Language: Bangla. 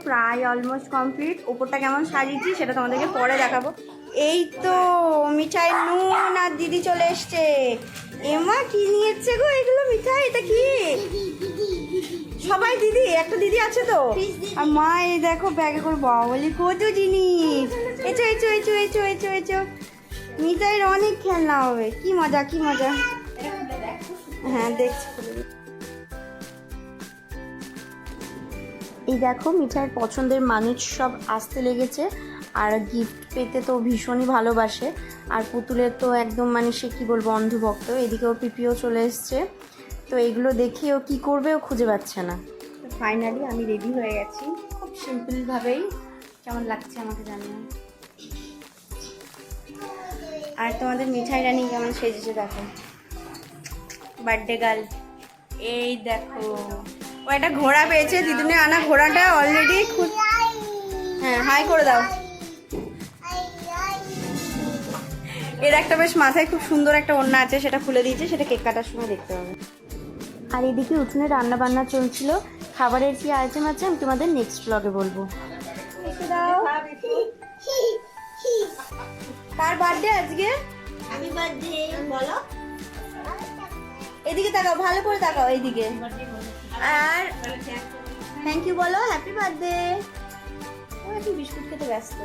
প্রায় অলমোস্ট কমপ্লিট। ওপরটা কেমন সাজিয়েছি সেটা তোমাদেরকে পরে দেখাবো। এই তো মিঠাই নুন আর দিদি চলে এসছে। এমা কি নিয়েছে গো এগুলো মিঠাই? এটা কি? সবাই দিদি, একটা দিদি আছে তো। আর মা এই দেখো ব্যাগে করে বলি কত জিনিস। এচো এচো এচো এচো এচো এচো। মিঠাইয়ের অনেক খেলনা হবে, কি মজা কি মজা। হ্যাঁ দেখছি। এই দেখো মিঠাইয়ের পছন্দের মানুষ সব আসতে লেগেছে, আর গিফট পেতে তো ভীষণই ভালোবাসে। আর পুতুলের তো একদম মানে সে কী বলবো অন্ধভক্ত। এদিকে ওর পিপিও চলে এসছে, তো এগুলো দেখে ও কী করবে ও খুঁজে পাচ্ছে না। তো ফাইনালি আমি রেডি হয়ে গেছি খুব সিম্পলভাবেই। কেমন লাগছে আমাকে জানিও। আর তোমাদের মিঠাই রানী কেমন সেজেছে দেখো, বার্থডে গার্ল। এই দেখো ও একটা ঘোড়া পেয়েছে, দিদুনে আনা ঘোড়াটা অলরেডি হ্যাঁ হাই করে দাও। এর একটা বেশ মাথায় খুব সুন্দর একটা ওড়না আছে, সেটা খুলে দিয়েছে, সেটা কেক কাটার সময় দেখতে হবে। আর এদিকে উঠোনে রান্না বান্না চলছিল। খাবারের কি আইটেম আছে আমি তোমাদের নেক্সট ব্লগে বলবো। কার বার্থডে আজকে? হ্যাপি বার্থডে বলো। এদিকে তাকাও, ভালো করে তাকাও এইদিকে। আর থ্যাংক ইউ বলো, হ্যাপি বার্থডে। ও এখন বিস্কুট খেতে ব্যস্ত।